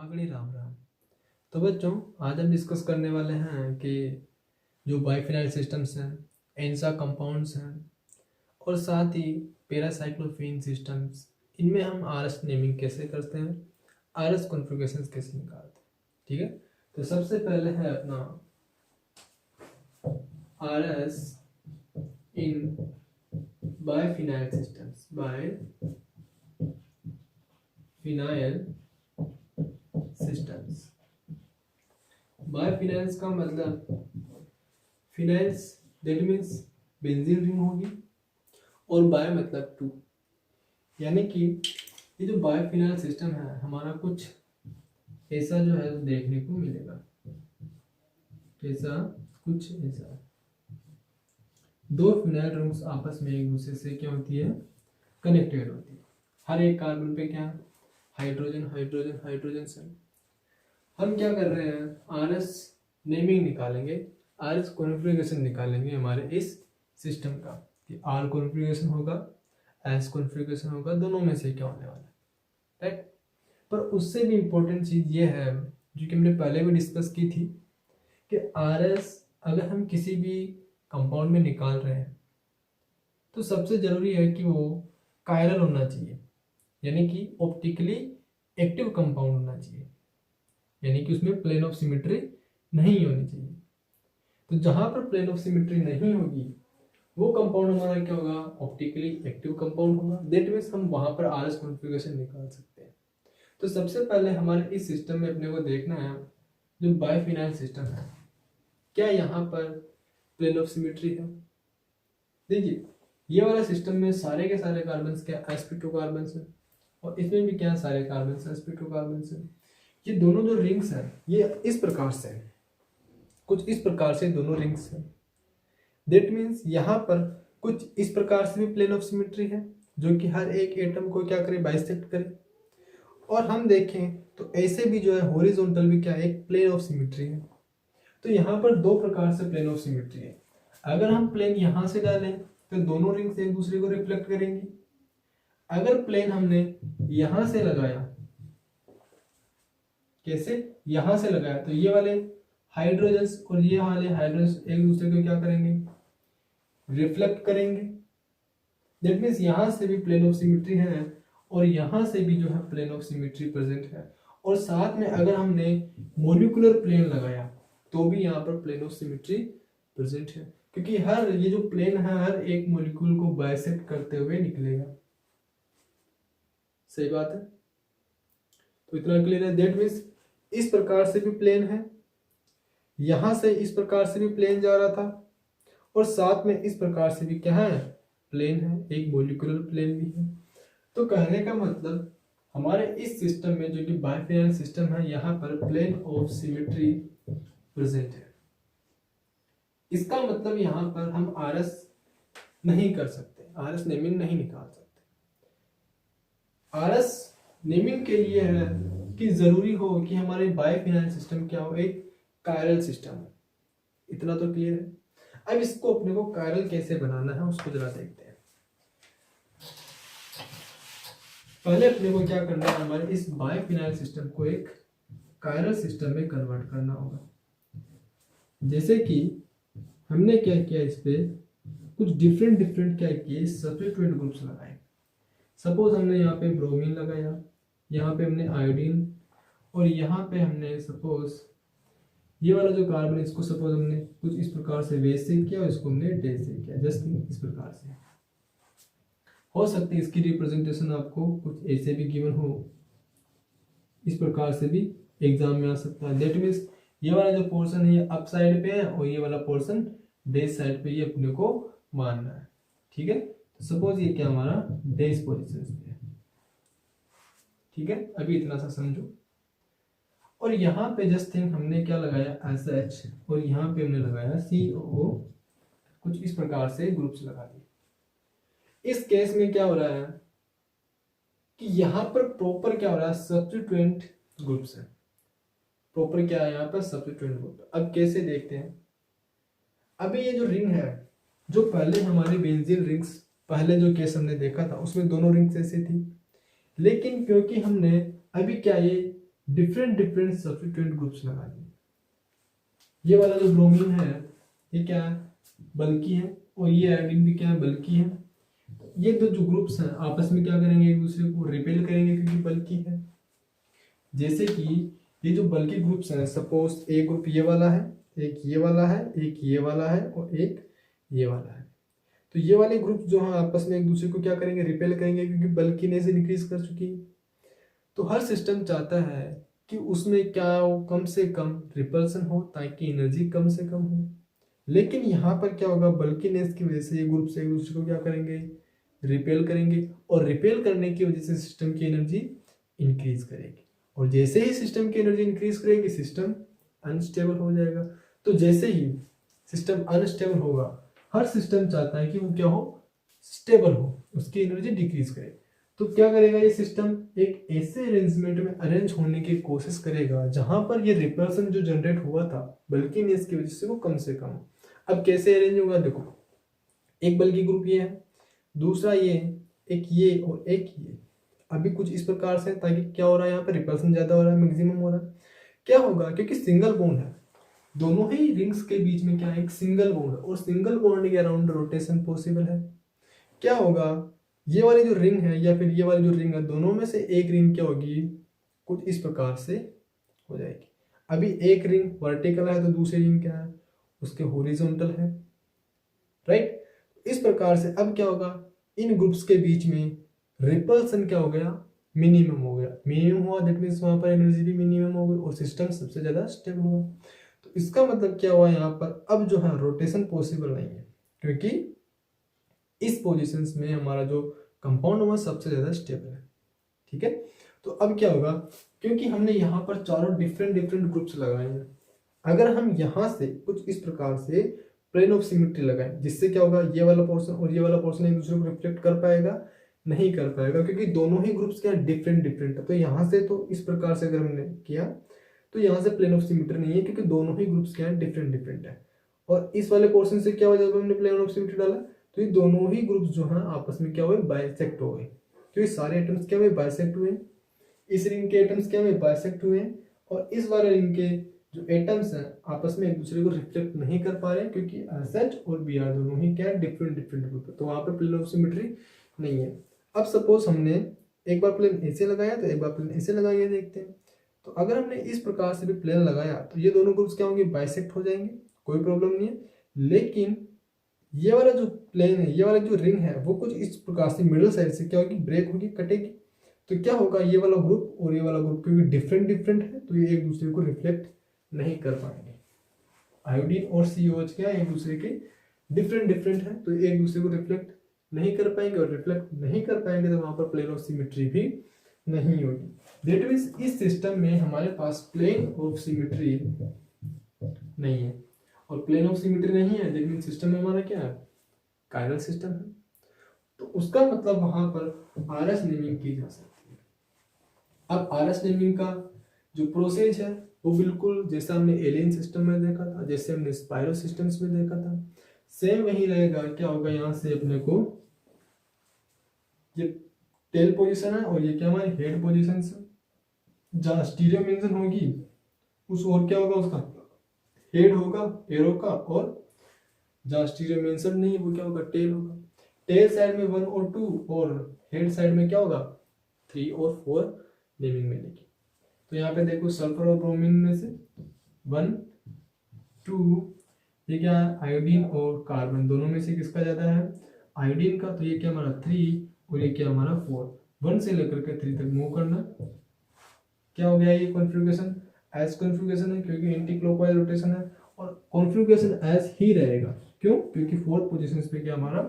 आगड़ी राम राम। तो बच्चों, आज हम डिस्कस करने वाले हैं कि जो बाइफिनाइल सिस्टम्स हैं, एंसा कंपाउंड्स हैं और साथ ही पैरासाइक्लोफेन सिस्टम्स, इनमें हम आरएस नेमिंग कैसे करते हैं, आरएस कॉन्फ़िगरेशन कैसे निकालते हैं। ठीक है, तो सबसे पहले है अपना RS in biphenyl systems, biphenyl systems. Biphenyls का मतलब phenyls, that means benzene ring होगी, और बाय मतलब टू, यानी कि ये जो बाइफिनाइल सिस्टम है हमारा कुछ ऐसा जो है देखने को मिलेगा, ऐसा कुछ ऐसा दो फिनाइल रिंग्स आपस में एक दूसरे से क्या होती है, कनेक्टेड होती है। हर एक कार्बन पे क्या हाइड्रोजन हाइड्रोजन हाइड्रोजन से हम क्या कर रहे हैं, आरएस नेमिंग निकालेंगे, आरएस कॉन्फ़िगरेशन निकालेंगे हमारे इस सिस्टम का कि आर कॉन्फ़िगरेशन होगा, एस कॉन्फ़िगरेशन होगा, दोनों में से क्या होने वाला है, राइट। पर उससे भी इम्पोर्टेंट चीज़ ये है जो कि हमने पहले भी डिस्कस की थी कि आरएस अगर हम किसी भी कंपाउंड में निकाल रहे हैं तो सबसे ज़रूरी है कि वो कायरल होना चाहिए, यानी कि ऑप्टिकली एक्टिव कंपाउंड होना चाहिए, यानी कि उसमें प्लेन ऑफ सिमेट्री नहीं होनी चाहिए। तो जहां पर प्लेन ऑफ सिमेट्री नहीं होगी वो कंपाउंड हमारा क्या होगा, ऑप्टिकली एक्टिव कंपाउंड होगा। दैट मीन्स हम वहां पर आरएस कॉन्फ़िगरेशन निकाल सकते हैं। तो सबसे पहले हमारे इस सिस्टम में अपने को देखना है जो बाइफिनाइल सिस्टम है, क्या यहाँ पर प्लेन ऑफ सिमेट्री है। देखिए, ये वाला सिस्टम में सारे के सारे कार्बन्स क्या sp2 कार्बन्स है, और इसमें भी क्या सारे कार्बन्स sp2 कार्बन्स है। ये दोनों जो रिंग्स हैं ये इस प्रकार से हैं, कुछ इस प्रकार से दोनों रिंग्स हैं। दैट मीन्स यहाँ पर कुछ इस प्रकार से भी प्लेन ऑफ सिमेट्री है जो कि हर एक एटम को क्या करे, बाइसेक्ट करे। और हम देखें तो ऐसे भी जो है हॉरिजॉन्टल भी क्या एक प्लेन ऑफ सिमेट्री है। तो यहाँ पर दो प्रकार से प्लेन ऑफ सिमेट्री है। अगर हम प्लेन यहाँ से डालें तो दोनों रिंग्स एक दूसरे को रिफ्लेक्ट करेंगी। अगर प्लेन हमने यहाँ से लगाया, कैसे, यहाँ से लगाया, तो ये वाले हाइड्रोजन्स और ये वाले हाइड्रोजन्स एक दूसरे को क्या करेंगे, रिफ्लेक्ट करेंगे। दैट मीन्स यहाँ से भी प्लेन ऑफ सिमेट्री है और यहाँ से भी जो है प्लेन ऑफ सिमेट्री प्रेजेंट है। और साथ में अगर हमने मोलिकुलर प्लेन लगाया तो भी यहाँ पर प्लेन ऑफ सिमेट्री प्रेजेंट है, क्योंकि हर ये जो प्लेन है हर एक मोलिक्यूल को बाइसेक्ट करते हुए निकलेगा। सही बात है, तो इतना क्लियर है। दैट मीन्स इस प्रकार से भी प्लेन है, यहां से इस प्रकार से भी प्लेन जा रहा था, और साथ में इस प्रकार से भी क्या है, प्लेन है, एक मोलिकुलर प्लेन भी है। तो कहने का मतलब हमारे इस सिस्टम में जो कि बाइफिनाइल सिस्टम है यहाँ पर प्लेन ऑफ सिमेट्री प्रेजेंट है। इसका मतलब यहाँ पर हम आरएस नहीं कर सकते, आरएस नेमिंग नहीं निकाल सकते। आरएस नेमिंग के लिए है कि जरूरी हो कि हमारे बाइफिनाइल सिस्टम क्या हो, एक कायरल सिस्टम हो। इतना तो क्लियर है। अब इसको अपने को कायरल कैसे बनाना है उसको जरा देखते हैं। पहले अपने को क्या करना है, हमारे इस बाइफिनाइल सिस्टम को एक कायरल सिस्टम में कन्वर्ट करना होगा। जैसे कि हमने क्या किया, इस पे कुछ डिफरेंट क्या किए, सब्स्टिट्यूएंट ग्रुप्स लगाए। सपोज हमने यहाँ पे ब्रोमीन लगाया, यहाँ पे हमने आयोडीन, और यहाँ पे हमने सपोज ये वाला जो कार्बन, इसको सपोज हमने कुछ इस प्रकार से बेस से किया और इसको हमने डैश से किया, जस्ट इस प्रकार से। हो सकती है इसकी रिप्रेजेंटेशन आपको कुछ ऐसे भी गिवन हो, इस प्रकार से भी एग्जाम में आ सकता है। दैट मीन्स ये वाला जो पोर्शन है ये अप साइड पे है और ये वाला पोर्शन डैश साइड पे, ये अपने को मानना है। ठीक है, तो सपोज ये क्या हमारा डैश पोजीशन पे है। ठीक है, अभी इतना सा समझो। और यहाँ पे जस्ट थिंक हमने क्या लगाया, SH, और यहाँ पे हमने लगाया COO, कुछ इस प्रकार से ग्रुप्स लगा दिए। इस केस में क्या हो रहा है कि यहाँ पर प्रॉपर क्या हो रहा है, सब्स्टिट्यूएंट ग्रुप्स है। प्रॉपर क्या है यहाँ पर, सब्स्टिट्यूएंट ग्रुप। अब कैसे देखते हैं, अभी ये जो रिंग है, जो पहले हमारी बेंजीन रिंग्स, पहले जो केस हमने देखा था उसमें दोनों रिंग्स ऐसे थी, लेकिन क्योंकि हमने अभी क्या ये डिफरेंट डिफरेंट सब्स्टिट्यूएंट ग्रुप्स लगा दिए। ये वाला जो ब्रोमीन है ये क्या है, बल्कि है, और ये आयोडीन भी क्या है, बल्कि है। ये दो जो ग्रुप्स हैं आपस में क्या करेंगे, एक दूसरे को रिपेल करेंगे क्योंकि बल्कि है। जैसे कि ये जो बल्कि ग्रुप्स हैं, सपोज एक ग्रुप ये वाला है, एक ये वाला है, एक ये वाला है और एक ये वाला है। तो ये वाले ग्रुप जो हैं आपस में एक दूसरे को क्या करेंगे, रिपेल करेंगे क्योंकि बल्कीनेस इंक्रीज कर चुकी है। तो हर सिस्टम चाहता है कि उसमें क्या हो, कम से कम रिपल्सन हो ताकि एनर्जी कम से कम हो। लेकिन यहाँ पर क्या होगा, बल्कीनेस की वजह से ये ग्रुप से एक दूसरे को क्या करेंगे, रिपेल करेंगे, और रिपेल करने की वजह से सिस्टम की एनर्जी इंक्रीज करेगी। और जैसे ही सिस्टम की एनर्जी इंक्रीज करेगी सिस्टम अनस्टेबल हो जाएगा। तो जैसे ही सिस्टम अनस्टेबल होगा, हर सिस्टम चाहता है कि वो क्या हो, स्टेबल हो, उसकी एनर्जी डिक्रीज करे। तो क्या करेगा ये सिस्टम, एक ऐसे अरेंजमेंट में अरेंज होने की कोशिश करेगा जहां पर ये रिपल्सन जो जनरेट हुआ था बल्कीनेस की वजह से वो कम से कम। अब कैसे अरेंज होगा, देखो एक बल्कि ग्रुप ये है, दूसरा ये, एक ये और एक ये। अभी कुछ इस प्रकार से, ताकि क्या हो रहा है यहाँ पे, रिपल्सन ज्यादा हो रहा है, मैक्सिमम हो रहा है। क्या होगा, क्योंकि सिंगल बॉन्ड है, दोनों ही रिंग्स के बीच में क्या है, एक सिंगल बॉन्ड है, और सिंगल बॉन्ड के अराउंड रोटेशन पॉसिबल है। क्या होगा, ये वाली जो रिंग है या फिर ये वाली जो रिंग है, दोनों में से एक रिंग क्या होगी, कुछ इस प्रकार से हो जाएगी। अभी एक रिंग वर्टिकल है तो दूसरी रिंग क्या है, उसके हॉरिजॉन्टल है, राइट। इस प्रकार से अब क्या होगा, इन ग्रुप्स के बीच में रिपल्सन क्या हो गया, मिनिमम हो गया। मिनिमम हुआ दैट मीन्स वहां पर एनर्जी भी मिनिमम हो गई और सिस्टम सबसे ज्यादा स्टेबल हुआ। तो इसका मतलब क्या हुआ, यहाँ पर अब जो है रोटेशन पॉसिबल नहीं है, क्योंकि इस पोजीशंस में हमारा जो कंपाउंड हुआ सबसे ज्यादा स्टेबल है। ठीक है, तो अब क्या होगा, क्योंकि हमने यहाँ पर चारों डिफरेंट डिफरेंट ग्रुप्स लगाए हैं, अगर हम यहाँ से कुछ इस प्रकार से प्लेन ऑफ सिमेट्री लगाएं, जिससे क्या होगा, ये वाला पोर्शन और ये वाला पोर्शन एक दूसरे को रिफ्लेक्ट कर पाएगा, नहीं कर पाएगा, क्योंकि दोनों ही ग्रुप्स क्या डिफरेंट डिफरेंट है। तो यहाँ से तो इस प्रकार से अगर हमने किया तो यहाँ से प्लेन ऑफ सिमेट्री नहीं है, क्योंकि दोनों ही ग्रुप्स क्या है, डिफरेंट डिफरेंट है। और इस वाले पोर्शन से क्या हो, जब हमने प्लेन ऑफ सिमेट्री डाला तो ये दोनों ही ग्रुप्स जो है आपस में क्या हुए, बाइसेक्ट हो गए। तो ये सारे एटम्स क्या हुए, बाइसेक्ट हुए। इस रिंग के एटम्स क्या हुए, बाइसेक्ट हुए। और इस वाले रिंग के जो एटम्स हैं आपस में एक दूसरे को रिफ्लेक्ट नहीं कर पा रहे, क्योंकि एच और बी आर दोनों ही क्या डिफरेंट डिफरेंट ग्रुप है, तो वहां पर प्लेन ऑफ सिमेट्री नहीं है। अब सपोज हमने एक बार प्लेन ऐसे लगाया तो एक बार प्लेन ऐसे लगाइए, देखते हैं। तो अगर हमने इस प्रकार से भी प्लेन लगाया तो ये दोनों ग्रुप्स क्या होंगे, बाइसेक्ट हो जाएंगे, कोई प्रॉब्लम नहीं है। लेकिन ये वाला जो प्लेन है, ये वाला जो रिंग है, वो कुछ इस प्रकार से मिडिल साइड से क्या होगी, ब्रेक होगी, कटेगी। तो क्या होगा, ये वाला ग्रुप और ये वाला ग्रुप क्योंकि डिफरेंट डिफरेंट है तो ये एक दूसरे को रिफ्लेक्ट नहीं कर पाएंगे। आयोडीन और COH क्या है, एक दूसरे के डिफरेंट डिफरेंट है तो एक दूसरे को रिफ्लेक्ट नहीं कर पाएंगे, और रिफ्लेक्ट नहीं कर पाएंगे तो वहां पर प्लेन ऑफ सिमेट्री भी नहीं होगी। दैट मीन्स इस सिस्टम में हमारे पास प्लेन ऑफ सिमेट्री नहीं है, और प्लेन ऑफ सिमेट्री नहीं है दैट मीन्स सिस्टम में हमारा क्या है, कायरल सिस्टम है। तो उसका मतलब वहां पर आरएस नेमिंग की जा सकती है। अब आरएस नेमिंग का जो प्रोसेस है वो बिल्कुल जैसा हमने एलियन सिस्टम में देखा था, जैसे हमने स्पाइरो सिस्टम्स में देखा था, सेम वही रहेगा। क्या होगा, यहाँ से अपने को ये टेल पोजीशन है और ये क्या हमारी हेड पोजीशन है, जहाँ स्टीरियो मेंशन होगी उस और क्या होगा, उसका हेड होगा एरो का, और जहाँ स्टीरियो मेंशन नहीं है वो क्या होगा, टेल होगा। टेल साइड में 1 और 2 और हेड साइड में क्या होगा, 3 और 4 नेमिंग मिलेगी। तो यहाँ पे देखो सल्फर और ब्रोमीन में से 1 2, ये क्या है, आयोडीन और कार्बन दोनों में से किसका ज्यादा है, आयोडीन का। तो ये क्या हमारा 3 और ये क्या हमारा 4, 1 से लेकर के 3 तक मूव करना। क्या हो गया, ये कॉन्फ़िगरेशन एज कॉन्फ़िगरेशन है क्योंकि एंटी क्लॉकवाइज रोटेशन है, और कॉन्फ़िगरेशन एज ही रहेगा। क्यों, क्योंकि फोर्थ पोजीशन पे क्या हमारा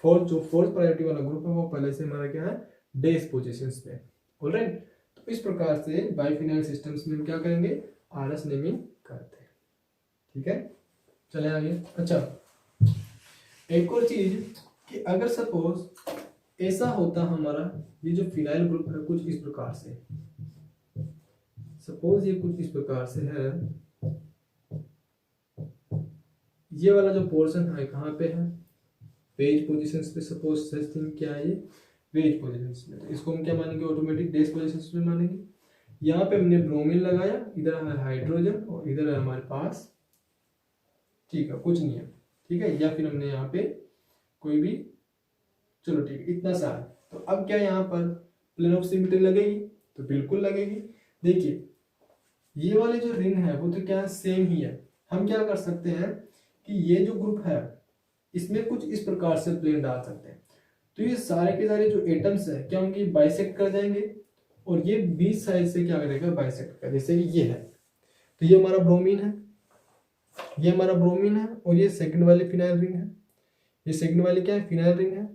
फोर्थ प्रायोरिटी वाला ग्रुप है वो पहले से हमारा क्या है, डेस पोजीशन पे। ऑलराइट, तो इस प्रकार से बाइफिनाइल सिस्टम्स में हम क्या करेंगे, आरएस नेमिंग करते हैं। ठीक है, चले आगे। अच्छा, एक और चीज कि अगर सपोज ऐसा होता हमारा ये जो फिनाइल ग्रुप है कुछ इस प्रकार से, सपोज ये कुछ इस प्रकार से है, ये वाला जो पोर्शन है कहाँ पे है, वेज पोजीशंस पे। सपोज सच थिंग क्या है, ये वेज पोजीशंस में, तो इसको हम क्या मानेंगे, ऑटोमेटिक डेस पोजीशंस में मानेंगे। यहाँ पे हमने ब्रोमीन लगाया, इधर है हाइड्रोजन और इधर है हमारे पास, ठीक है, कुछ नहीं है, ठीक है, या फिर हमने यहाँ पे कोई भी, चलो ठीक है, इतना सा है। तो अब क्या यहाँ पर प्लेन ऑफ सिमेट्री लगेगी? तो बिल्कुल लगेगी। देखिए ये वाले जो रिंग है वो तो क्या सेम ही है। हम क्या कर सकते हैं कि ये जो ग्रुप है इसमें कुछ इस प्रकार से प्लेन डाल सकते हैं, तो ये सारे के सारे जो एटम्स है क्या होंगे, बाइसेक्ट कर जाएंगे, और ये बीच साइड से क्या करेगा, बाइसेक्ट कर, जैसे कि ये है, तो ये हमारा ब्रोमीन है, ये हमारा ब्रोमीन है, और ये सेकंड वाली फिनाइल रिंग है, ये सेकंड वाली क्या है, फिनाइल रिंग है।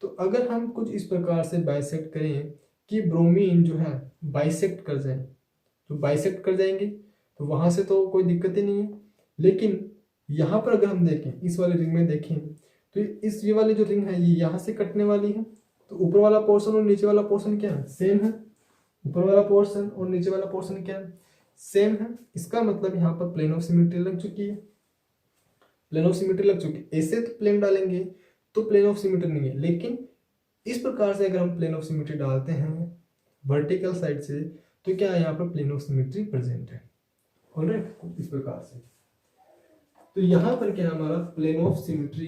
तो अगर हम कुछ इस प्रकार से बाइसेक्ट करें कि ब्रोमीन जो है बाइसेक्ट कर जाए, तो बाइसेक्ट कर जाएंगे, तो वहां से तो कोई दिक्कत ही नहीं है। लेकिन यहाँ पर अगर हम देखें, इस वाले रिंग में देखें, तो इस ये वाली जो रिंग है ये यहाँ से कटने वाली है, तो ऊपर वाला पोर्शन और नीचे वाला पोर्शन क्या है, सेम है। ऊपर वाला पोर्शन और नीचे वाला पोर्शन क्या है, सेम है। इसका मतलब यहाँ पर प्लेन ऑफ सिमेट्री लग चुकी है, प्लेन ऑफ सिमेट्री लग चुकी है। ऐसे तो प्लेन डालेंगे तो प्लेन ऑफ सिमेट्री नहीं है, लेकिन इस प्रकार से अगर हम प्लेन ऑफ सिमेट्री डालते हैं वर्टिकल साइड से, तो क्या है, यहाँ पर प्लेन ऑफ सिमेट्री प्रेजेंट है। ऑलराइट, इस प्रकार से तो यहाँ पर क्या हमारा प्लेन ऑफ सिमेट्री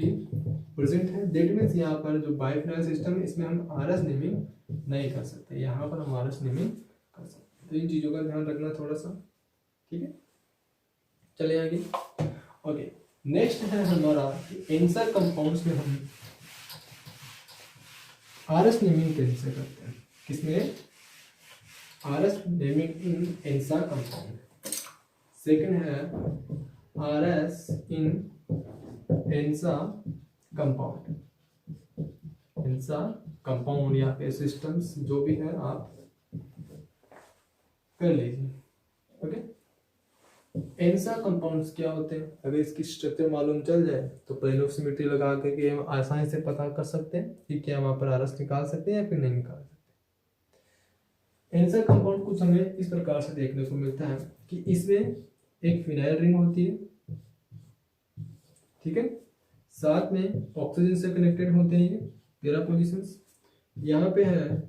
प्रेजेंट है। दैट मीन्स यहाँ पर जो बाइफिनाइल सिस्टम है इसमें हम आरएस नेमिंग नहीं कर सकते, यहाँ पर हम आरएस नेमिंग कर सकते, तो इन चीज़ों का ध्यान रखना थोड़ा सा, ठीक है। चले आगे। ओके, नेक्स्ट है हमारा एंसर कंपाउंड्स में हम आरएस नेमिंग कैसे करते हैं, किसमें, आरएस नेमिंग इन एंसर कंपाउंड। सेकंड है आरएस इन एंसा कंपाउंड, एंसा कंपाउंड या फिर सिस्टम्स जो भी है आप कर लीजिए। ओके, एंसा कंपाउंड्स क्या होते हैं, अगर इसकी स्ट्रक्चर मालूम चल जाए तो प्लेन ऑफ सिमेट्री लगा करके हम आसानी से पता कर सकते हैं कि क्या वहां पर आरएस निकाल सकते हैं या फिर नहीं निकाल सकते। एंसा कंपाउंड कुछ हमें इस प्रकार से देखने को मिलता है कि इसमें एक फिनाइल रिंग होती है, ठीक है, साथ में ऑक्सीजन से कनेक्टेड होते हैं ये 13 पोजीशंस। यहाँ पे है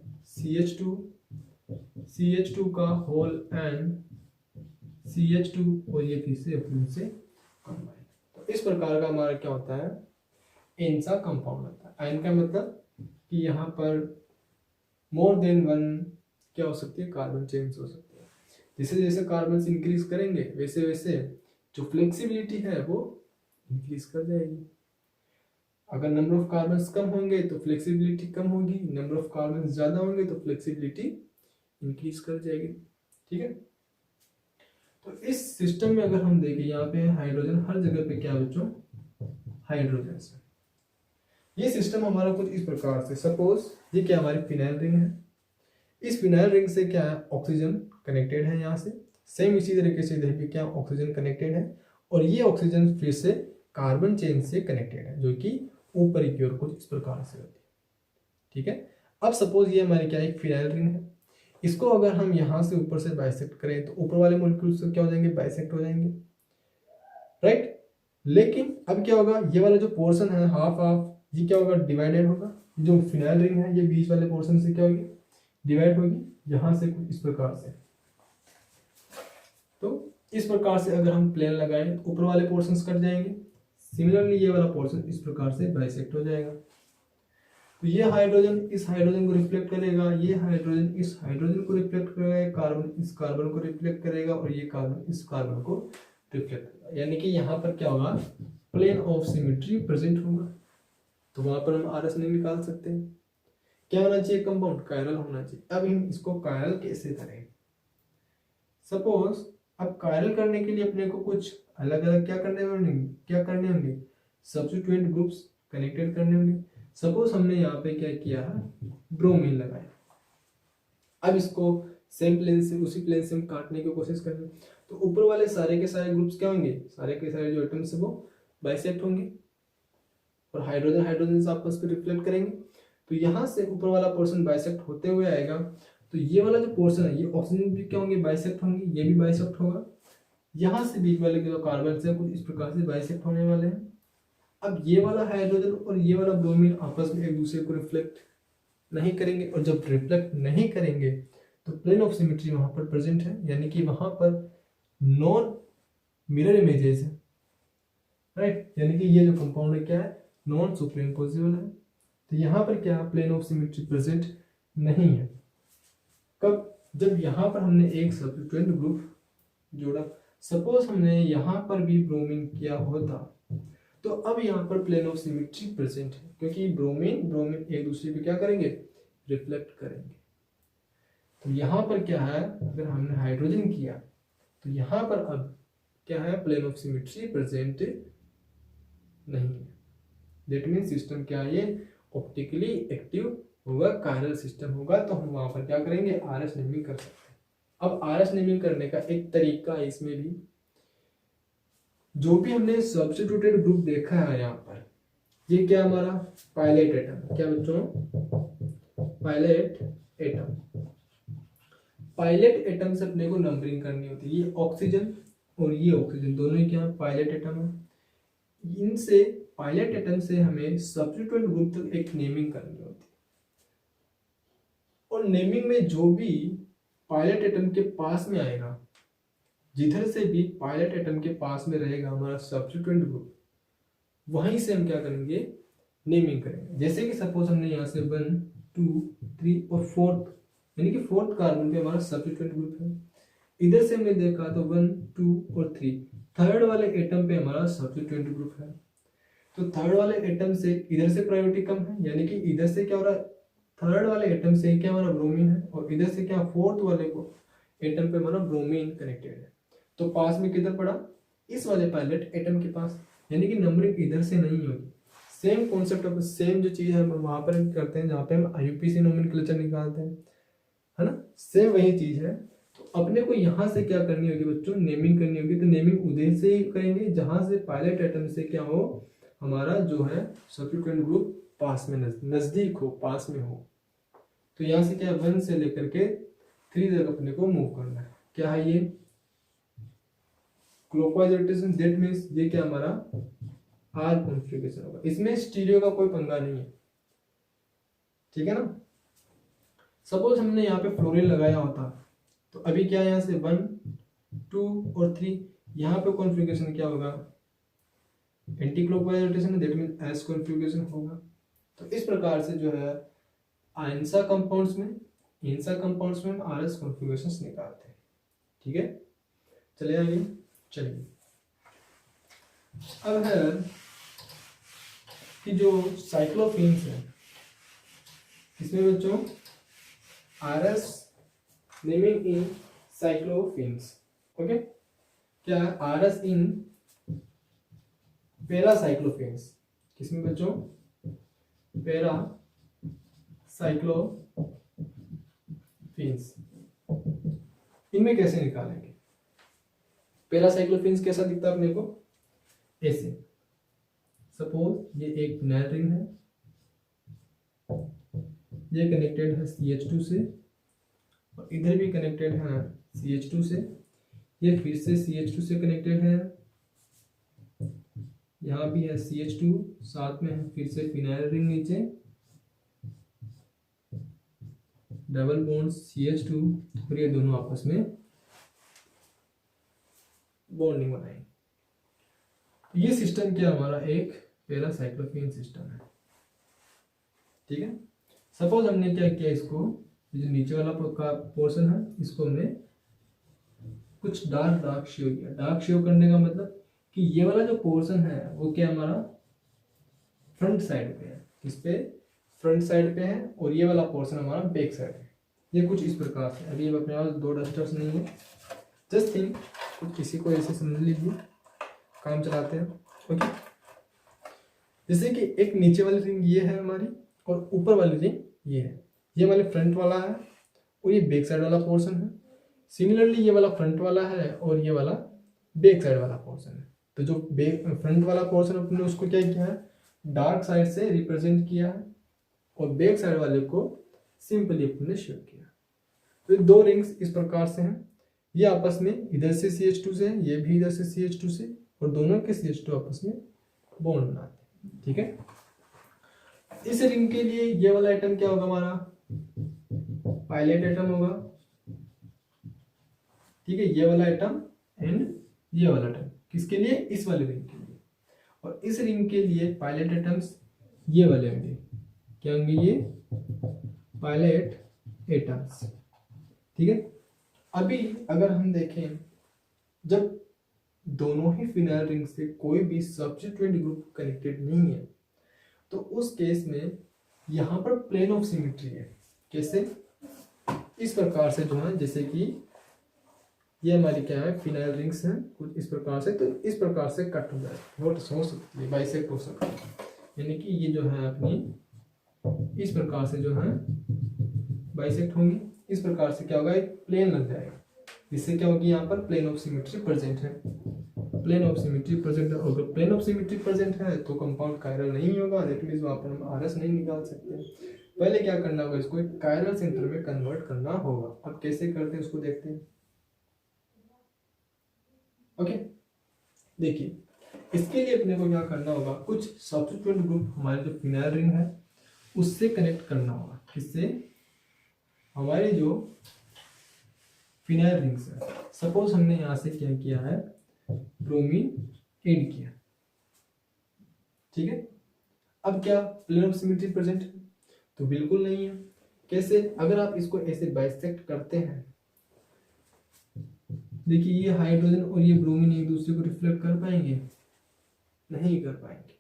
CH2 का होल एंड CH2 और ये फिर से ऑक्सीजन से कंबाइन। तो इस प्रकार का हमारा क्या होता है, एंसा कंपाउंड होता है। एन का मतलब कि यहाँ पर मोर देन वन क्या हो सकती है, कार्बन चेन्स हो सकती है। जैसे जैसे कार्बन इंक्रीज करेंगे वैसे वैसे जो फ्लेक्सिबिलिटी है वो इंक्रीज कर जाएगी। अगर नंबर ऑफ कार्बन्स कम होंगे तो फ्लेक्सिबिलिटी कम होगी, नंबर ऑफ कार्बन्स ज्यादा होंगे तो फ्लेक्सिबिलिटी इंक्रीज कर जाएगी, ठीक है। तो इस सिस्टम में अगर हम देखें, यहाँ पे हाइड्रोजन हर जगह पे क्या बच्चों, हाइड्रोजन है। ये सिस्टम हमारा कुछ इस प्रकार से, सपोज ये क्या हमारी फिनाइल रिंग है, इस फिनाइल रिंग से क्या है, ऑक्सीजन कनेक्टेड है यहाँ से, सेम इसी तरीके से इधर भी क्या ऑक्सीजन कनेक्टेड है, और ये ऑक्सीजन फिर से कार्बन चेन से कनेक्टेड है जो कि ऊपर की ओर कुछ इस प्रकार से होती है, ठीक है। अब सपोज ये हमारी क्या एक फिनाइल रिंग है, इसको अगर हम यहाँ से ऊपर से बाइसेक्ट करें तो ऊपर वाले मॉलिक्यूल्स क्या हो जाएंगे, बाइसेक्ट हो जाएंगे, राइट। लेकिन अब क्या होगा, ये वाला जो पोर्शन है हाफ हाफ, ये क्या होगा, डिवाइडेड होगा। जो फिनाइल रिंग है ये बीच वाले पोर्शन से क्या होगी, डिवाइड होगी, यहाँ से कुछ इस प्रकार से। तो इस प्रकार से अगर हम प्लेन लगाएं तो ऊपर वाले पोर्शंस कट जाएंगे, सिमिलरली ये वाला पोर्शन इस प्रकार से बाइसेक्ट हो जाएगा। तो ये हाइड्रोजन इस हाइड्रोजन को रिफ्लेक्ट करेगा, ये हाइड्रोजन इस हाइड्रोजन को रिफ्लेक्ट करेगा, कार्बन इस कार्बन को रिफ्लेक्ट करेगा, और ये कार्बन इस कार्बन को रिफ्लेक्ट करेगा। यानी कि यहाँ पर क्या होगा, प्लेन ऑफ सिमेट्री प्रेजेंट होगा। तो वहां पर हम आरएस नहीं निकाल सकते। क्या होना चाहिए, कंपाउंड कायरल होना चाहिए। अब हम इसको कायरल कैसे करें, सपोज अब कायरल करने के लिए अपने को कुछ अलग अलग क्या करने होंगे, सब्स्टिट्यूएंट ग्रुप्स कनेक्टेड करने होंगे। सपोज हमने यहाँ पे क्या किया है, ब्रोमीन लगाया। अब इसको सेम प्लेन से, उसी प्लेन से हम काटने की कोशिश करेंगे, तो ऊपर वाले सारे के सारे ग्रुप्स क्या होंगे, सारे के सारे जो एटम्स है वो बाइसेक्ट होंगे, और हाइड्रोजन हाइड्रोजन से आपस में रिफ्लेक्ट करेंगे। तो यहाँ से ऊपर वाला पोर्शन बाइसेक्ट होते हुए आएगा, तो ये वाला जो पोर्शन है ये ऑक्सीजन भी क्या होंगे, बाइसेक्ट होंगे, ये भी बाइसेक्ट होगा। यहाँ से बीच वाले जो कार्बन से कुछ इस प्रकार से बाइसेक्ट होने वाले हैं। अब ये वाला हाइड्रोजन और ये वाला ब्रोमीन आपस में एक दूसरे को रिफ्लेक्ट नहीं करेंगे, और जब रिफ्लेक्ट नहीं करेंगे तो प्लेन ऑफ सिमेट्री वहां पर प्रेजेंट है, यानी कि वहां पर नॉन मिरर इमेजेस है, राइट, यानी कि ये जो कंपाउंड है क्या है, नॉन सुपरइम्पोजिबल है। तो यहाँ पर क्या प्लेन ऑफ सिमेट्री प्रेजेंट नहीं है। कब? जब यहाँ पर हमने एक सब्स्टिट्यूएंट ग्रुप जोड़ा, सपोज हमने यहाँ पर भी ब्रोमीन किया होता, तो अब यहाँ पर प्लेन ऑफ सिमेट्री प्रेजेंट है, क्योंकि ब्रोमीन ब्रोमीन एक दूसरे पे क्या करेंगे, रिफ्लेक्ट करेंगे। तो यहाँ पर क्या है, अगर हमने हाइड्रोजन किया तो यहाँ पर अब क्या है, प्लेन ऑफ सिमेट्री प्रेजेंट नहीं है। दैट मीन सिस्टम क्या है, ये ऑप्टिकली एक्टिव होगा, कायरल सिस्टम होगा, तो हम वहां पर क्या करेंगे, आरएस नेमिंग कर सकते हैं। अब आरएस नेमिंग करने का एक तरीका है इसमें भी, जो भी हमने सब्स्टिट्यूटेड ग्रुप देखा है यहाँ पर, ये क्या हमारा पायलेट एटम, क्या बच्चों, पायलेट एटम। पायलेट एटम से अपने को नंबरिंग करनी होती है। ये ऑक्सीजन और ये ऑक्सीजन दोनों ही क्या पायलेट एटम है। इनसे पायलेट एटम से हमें सब्स्टिट्यूएंट ग्रुप तक एक नेमिंग करनी होती है, और नेमिंग में जो भी पायलेट एटम के पास में आएगा, जिधर से भी पायलट एटम के पास में रहेगा हमारा सब्स्टिट्यूएंट ग्रुप, वहीं से हम क्या करेंगे, नेमिंग करेंगे। जैसे कि सपोज हमने यहाँ से 1 2 3 और फोर्थ, यानी कि फोर्थ कार्बन पे हमारा सब्स्टिट्यूएंट ग्रुप है। इधर से हमने देखा तो 1 2 और 3, थर्ड वाले एटम पे हमारा सब्स्टिट्यूएंट ग्रुप है। तो थर्ड वाले एटम से इधर से प्रायोरिटी कम है, यानी कि इधर से क्या हो रहा है, थर्ड वाले एटम से क्या हमारा ब्रोमीन है, और इधर से क्या फोर्थ वाले को एटम पे हमारा ब्रोमीन कनेक्टेड है। तो पास में किधर पड़ा, इस वाले पायलट एटम के पास, यानी कि नंबरिंग इधर से नहीं होगी। सेम कॉन्सेप्ट ऑफ सेम जो चीज है हम वहां पर करते हैं जहाँ पे हम आईयूपीएसी नोमेनक्लेचर निकालते हैं, है ना, सेम वही चीज है। तो अपने को यहाँ से क्या करनी होगी बच्चों, नेमिंग करनी होगी। तो नेमिंग उधर से ही करेंगे जहां से पायलट एटम से क्या हो, हमारा जो है सब्स्टिट्यूएंट ग्रुप पास में नजदीक हो, पास में हो। तो यहाँ से क्या 1 से लेकर के 3 तक अपने को मूव करना है। क्या है ये, क्लॉकवाइज रोटेशन, दैट मींस ये क्या हमारा आर कॉन्फ़िगरेशन होगा। इसमें स्टीरियो का कोई पंगा नहीं है, ठीक है ना। सपोज हमने यहाँ पे फ्लोरीन लगाया होता, तो अभी क्या यहाँ से 1 2 और 3, यहाँ पे कॉन्फ़िगरेशन क्या होगा, anti clockwise rotation, that means S configuration होगा। तो इस प्रकार से जो है आयंसा कंपाउंड्स में, इंसा कंपाउंड्स में हम आरएस कॉन्फ़िगरेशंस निकालते हैं, ठीक है। चलिए आगे, चलिए अब है कि जो साइक्लोफिन्स है, इसमें बच्चों आरएस नेमिंग इन साइक्लोफिन्स, ओके। क्या है आरएस इन पैरा साइक्लोफिन्स, किसमें बच्चों, पैरा साइक्लोफिन्स। इनमें कैसे निकालेंगे, पैरासाइक्लोफिन्स कैसा दिखता है अपने को, ऐसे। सपोज ये एक फिनाइल रिंग है, ये कनेक्टेड है CH2 से, और इधर भी कनेक्टेड है CH2 से, ये फिर से CH2 से कनेक्टेड है, यहाँ भी है CH2, साथ में है फिर से फिनाइल रिंग नीचे, डबल बॉन्ड CH2, और ये दोनों आपस में बॉन्डिंग बनाएंगे। ये सिस्टम क्या हमारा एक पैरासाइक्लोफिन सिस्टम है, ठीक है। सपोज हमने क्या किया, इसको जो नीचे वाला पोर्शन है इसको हमने कुछ डार्क शेव किया। डार्क शेव करने का मतलब कि ये वाला जो पोर्शन है वो क्या हमारा फ्रंट साइड पे है, किस पे, फ्रंट साइड पे है, और ये वाला पोर्शन हमारा बैक साइड है। ये कुछ इस प्रकार से, अभी अपने पास 2 डस्टर्स नहीं है, जस्ट थिंक कुछ किसी को ऐसे समझ लीजिए, काम चलाते हैं, ओके। जैसे कि एक नीचे वाली रिंग ये है हमारी, और ऊपर वाली रिंग ये है, ये वाले फ्रंट वाला है और ये बैक साइड वाला पोर्शन है। सिमिलरली ये वाला फ्रंट वाला है और ये वाला बैक साइड वाला पोर्शन है। तो जो फ्रंट वाला पोर्शन अपने उसको क्या किया है, डार्क साइड से रिप्रेजेंट किया है, और बैक साइड वाले को सिंपली अपने शेव किया। तो 2 रिंग्स इस प्रकार से हैं, ये आपस में इधर से CH2 से, ये भी इधर से CH2 से, और दोनों के CH2 आपस में बॉन्ड बनाते हैं, ठीक है। इस रिंग के लिए ये वाला एटम क्या होगा हमारा, पायलेट एटम होगा, ठीक है, ये वाला एटम एंड ये वाला एटम, किसके लिए, इस वाले रिंग के लिए। और इस रिंग के लिए पायलट एटम्स ये वाले होंगे, क्या होंगे, ये पायलट एटम्स। ठीक है, अभी अगर हम देखें, जब दोनों ही फिनाइल रिंग से कोई भी सब्स्टिट्यूएंट ग्रुप कनेक्टेड नहीं है, तो उस केस में यहाँ पर प्लेन ऑफ सिमेट्री है। कैसे, इस प्रकार से जो है, जैसे कि ये हमारी क्या है, फिनाइल रिंग्स हैं कुछ इस प्रकार से, तो इस प्रकार से कट हो जाए, हो सकती है, बाइसेक्ट हो सकती है, यानी कि ये जो है अपनी इस प्रकार से जो है बाइसेक्ट होंगी। इस प्रकार से क्या होगा, एक प्लेन लग जाएगा, इससे क्या होगी, यहाँ पर प्लेन ऑफ सिमेट्री प्रेजेंट है। प्लेन ऑफ सिमेट्री प्रेजेंट है, अगर प्लेन ऑफ सिमेट्री प्रेजेंट है तो कंपाउंड कायरल नहीं होगा, दैट मींस वहां पर हम आरएस नहीं निकाल सकते। पहले क्या करना होगा, इसको एक कायरल सेंटर में कन्वर्ट करना होगा। अब कैसे करते हैं उसको देखते हैं। ओके, देखिए, इसके लिए अपने को क्या करना होगा, कुछ सब्स्टिट्यूएंट ग्रुप हमारे जो फिनाइल रिंग है उससे कनेक्ट करना होगा। किससे, हमारे जो फिनाइल रिंग्स है, सपोज हमने यहां से क्या किया है, ब्रोमीन ऐड किया, ठीक है। अब क्या प्लेन ऑफ सिमेट्री प्रेजेंट है, तो बिल्कुल नहीं है। कैसे, अगर आप इसको ऐसे बाइसेक्ट करते हैं, देखिए ये हाइड्रोजन और ये ब्रोमीन एक दूसरे को रिफ्लेक्ट कर पाएंगे, नहीं कर पाएंगे,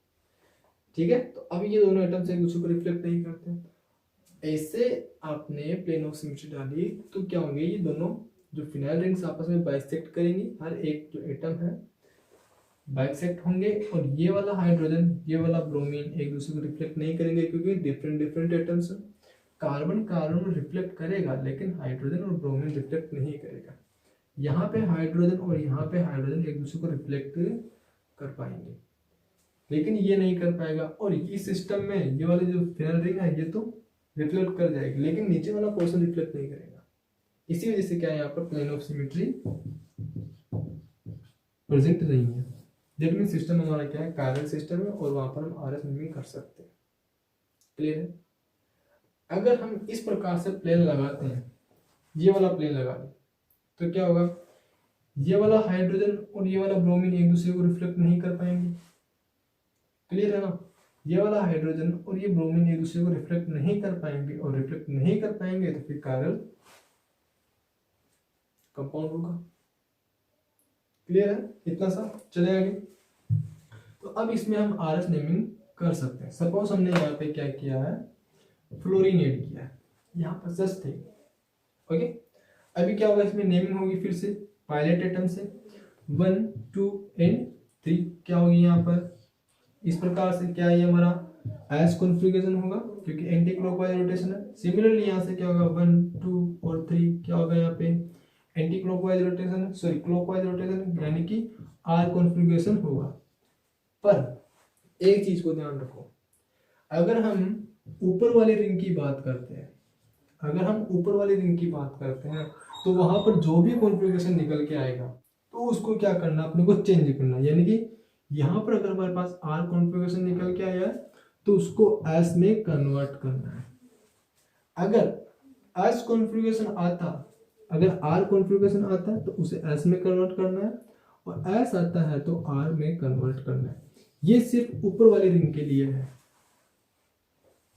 ठीक है। तो अब ये दोनों एटम्स एक दूसरे को रिफ्लेक्ट नहीं करते। ऐसे आपने प्लेन ऑफ सिमेट्री डाली तो क्या होंगे, ये दोनों जो फिनाइल रिंग्स आपस में बाइसेक्ट करेंगी, हर एक जो एटम है बाइसेक्ट होंगे, और ये वाला हाइड्रोजन ये वाला ब्रोमीन एक दूसरे को रिफ्लेक्ट नहीं करेंगे, क्योंकि different different atoms. Carbon carbon reflect करेगा, लेकिन हाइड्रोजन और ब्रोमीन रिफ्लेक्ट नहीं करेगा। यहाँ पे हाइड्रोजन और यहाँ पे हाइड्रोजन एक दूसरे को रिफ्लेक्ट कर पाएंगे, लेकिन ये नहीं कर पाएगा। और इस सिस्टम में ये वाले जो फिनाइल रिंग है ये तो रिफ्लेक्ट कर जाएगी, लेकिन नीचे वाला पोर्शन रिफ्लेक्ट नहीं करेगा। इसी वजह से क्या है, यहाँ पर प्लेन ऑफ सिमेट्री प्रेजेंट नहीं है। दैट मींस सिस्टम हमारा क्या है, कायरल सिस्टम है, और वहां पर हम आरएस मिमिंग कर सकते हैं। क्लियर है। अगर हम इस प्रकार से प्लेन लगाते हैं, ये वाला प्लेन लगा दें, तो क्या होगा, ये वाला हाइड्रोजन और ये वाला ब्रोमीन एक दूसरे को रिफ्लेक्ट नहीं कर पाएंगे। क्लियर है ना, ये वाला हाइड्रोजन और ये ब्रोमीन एक दूसरे को रिफ्लेक्ट नहीं कर पाएंगे, और रिफ्लेक्ट नहीं कर पाएंगे तो फिर कायरल कंपाउंड होगा। क्लियर है, इतना सा। चले आगे। तो अब इसमें हम आरएस नेमिंग कर सकते हैं। सपोज हमने यहाँ पे क्या किया है, फ्लोरीन ऐड किया है, यहाँ पर जस्ट थे। ओके, अभी क्या होगा, इसमें नेमिंग होगी फिर से पायलट एटम से 1 2 एंड 3 क्या होगी यहाँ पर, इस प्रकार से क्या है, हमारा एस कॉन्फ़िगरेशन होगा, क्योंकि एंटी क्लॉकवाइज रोटेशन है। सिमिलरली यहाँ से क्या होगा, 1 2 और 3 क्या होगा, यहाँ पे anti clockwise rotation, sorry clockwise rotation, यानी कि आर कॉन्फ़िगरेशन होगा। पर एक चीज को ध्यान रखो, अगर हम ऊपर वाली रिंग की बात करते हैं, अगर हम ऊपर वाली रिंग की बात करते हैं, तो वहां पर जो भी कॉन्फ़िगरेशन निकल के आएगा तो उसको क्या करना, अपने को चेंज करना। यानी कि यहाँ पर अगर हमारे पास आर कॉन्फ़िगरेशन निकल के आया है तो उसको एस में कन्वर्ट करना है। अगर एस कॉन्फ़िगरेशन आता, अगर आर कॉन्फ़िगरेशन आता है तो उसे एस में कन्वर्ट करना है, और एस आता है तो आर में कन्वर्ट करना है। ये सिर्फ ऊपर वाली रिंग के लिए है,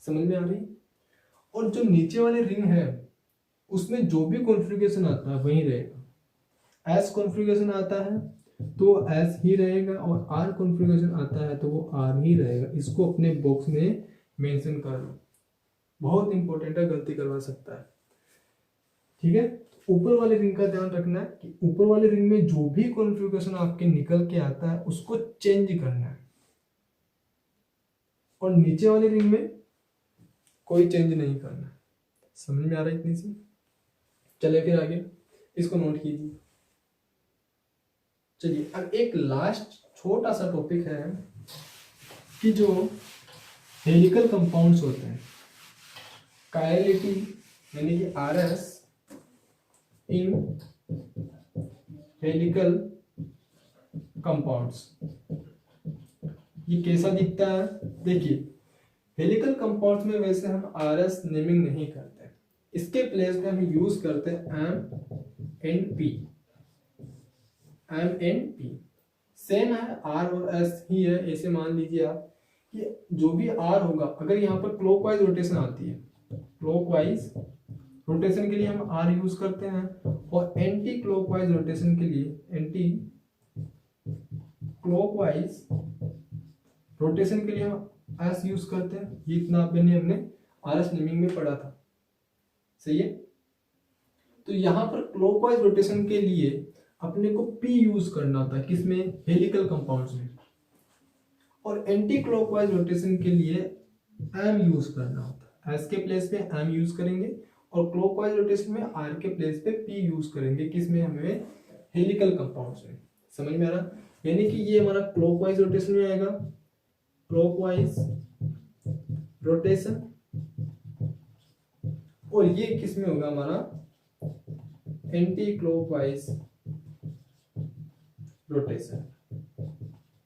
समझ में आ रही। और जो नीचे वाली रिंग है उसमें जो भी कॉन्फ़िगरेशन आता है वही रहेगा। एस कॉन्फ़िगरेशन आता है तो एस ही रहेगा, और आर कॉन्फ़िगरेशन आता है तो वो आर ही रहेगा। इसको अपने बॉक्स में मेंशन कर लो, बहुत इंपॉर्टेंट है, गलती करवा सकता है। ठीक है, ऊपर वाली रिंग का ध्यान रखना है कि ऊपर वाली रिंग में जो भी कॉन्फ़िगरेशन आपके निकल के आता है उसको चेंज करना है, और नीचे वाली रिंग में कोई चेंज नहीं करना। समझ में आ रहा है इतनी सी। चलिए फिर आगे इसको नोट कीजिए। चलिए अब एक लास्ट छोटा सा टॉपिक है कि जो हेलिकल कंपाउंड्स होते हैं, कायरलिटी यानी कि आरएस इन हेलिकल कंपाउंड्स, ये कैसा दिखता है। देखिए हेलिकल कंपाउंड्स में वैसे हम आरएस नेमिंग नहीं करते, इसके प्लेस पे हम यूज करते हैं M and P. M N P same है, आर और एस ही है। ऐसे मान लीजिए आप कि जो भी आर होगा, अगर यहाँ पर क्लॉकवाइज रोटेशन आती है, क्लॉकवाइज रोटेशन के लिए हम आर यूज करते हैं, और एंटी क्लॉकवाइज रोटेशन के लिए, एंटी क्लॉकवाइज रोटेशन के लिए हम एस यूज करते हैं। ये इतना हमने आर एस नेमिंग में पढ़ा था, सही है। तो यहाँ पर क्लॉकवाइज रोटेशन के लिए अपने को P यूज करना होता है, किसमें, हेलिकल कंपाउंड्स में, और एंटी क्लॉकवाइज रोटेशन के लिए M यूज करना होता है। S के प्लेस पे M यूज करेंगे, और क्लॉकवाइज रोटेशन में R के प्लेस पे P यूज करेंगे, किसमें, हमें हेलिकल कंपाउंड्स में। समझ में आ रहा, यानी कि ये हमारा क्लॉकवाइज रोटेशन में आएगा, क्लॉकवाइज रोटेशन, और ये किसमें होगा हमारा, एंटी क्लॉकवाइज रोटेशन।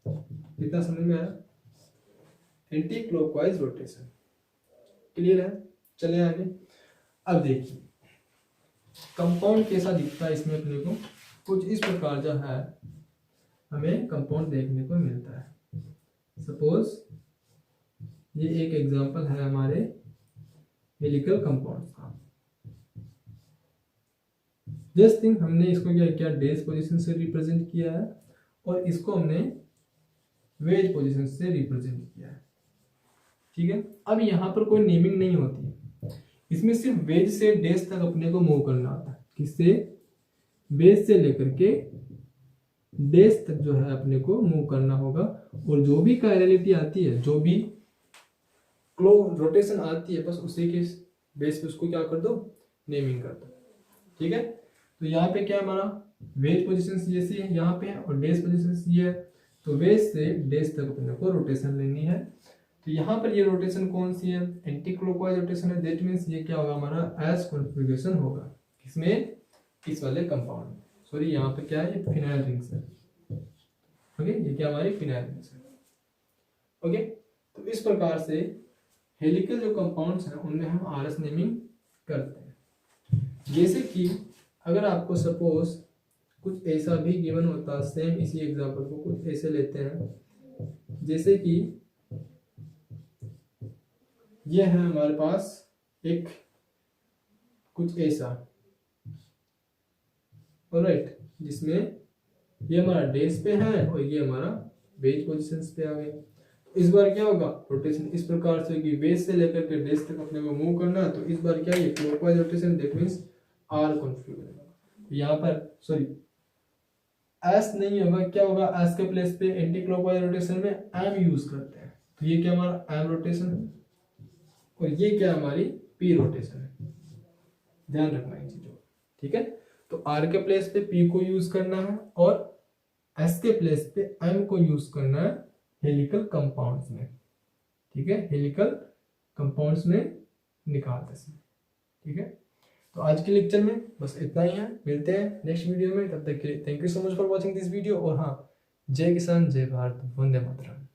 कितना समझ में आया, एंटी क्लॉकवाइज रोटेशन, क्लियर है। चले आगे। अब देखिए कंपाउंड कैसा दिखता है, इसमें अपने को कुछ इस प्रकार जो है हमें कंपाउंड देखने को मिलता है। सपोज ये एक एग्जांपल है हमारे हेलिकल कंपाउंड्स का। जस्ट थिंक हमने इसको क्या किया, डेज पोजीशन से रिप्रेजेंट किया है, और इसको हमने वेज पोजीशन से रिप्रेजेंट किया है, ठीक है। अब यहाँ पर कोई नेमिंग नहीं होती है, इसमें सिर्फ वेज से डेज तक अपने को मूव करना होता है। किससे, वेज से लेकर के डेज तक जो है अपने को मूव करना होगा, और जो भी कायरलिटी आती है, जो भी रोटेशन आती है, बस उसी के बेस पे उसको क्या कर दो, नेमिंग कर दो, ठीक है। तो यहाँ पे क्या हमारा वेज पोजीशन जैसी है यहाँ पे है, और डेज पोजीशन ये है, तो वेज से डेज तक अपने को रोटेशन लेनी है। तो यहाँ पर ये रोटेशन कौन सी है, एंटी क्लॉकवाइज रोटेशन है। दैट मींस ये क्या होगा, हमारा एस कॉन्फ़िगरेशन होगा, किसमें, इस वाले कंपाउंड में। सॉरी यहाँ पे क्या है, ये फिनाइल रिंग्स है, ओके, ये क्या हमारी फिनाइल रिंग्स है, ओके। तो इस प्रकार से हेलिकल जो कंपाउंड्स हैं उनमें हम आर एस नेमिंग करते हैं। जैसे कि अगर आपको सपोज कुछ ऐसा भी गिवन होता है, सेम इसी एग्जांपल को कुछ ऐसे लेते हैं, जैसे कि ये है हमारे पास एक कुछ ऐसा, ऑलराइट, जिसमें ये हमारा डेज पे है और ये हमारा वेज पोजीशंस पे आ गए। तो इस बार क्या होगा, रोटेशन इस प्रकार से होगी, वेज से लेकर के डेज तक अपने को मूव करना है। तो इस बार क्या, ये clockwise rotation, that means R configure. यहाँ पर सॉरी एस नहीं होगा, क्या होगा, एस के प्लेस पे एंटी क्लॉकवाइज रोटेशन में एम यूज करते हैं। तो ये क्या हमारा एम रोटेशन है, और ये क्या हमारी पी रोटेशन है। ध्यान रखना इन चीजों, ठीक है। तो आर के प्लेस पे पी को यूज करना है, और एस के प्लेस पे एम को यूज करना है हेलिकल कंपाउंड्स में, ठीक है, हेलिकल कंपाउंड्स में निकालते समय, ठीक है। तो आज के लेक्चर में बस इतना ही है, मिलते हैं नेक्स्ट वीडियो में, तब तक के लिए thank you so much for watching this video. और हाँ, जय किसान, जय भारत, वंदे मातरम।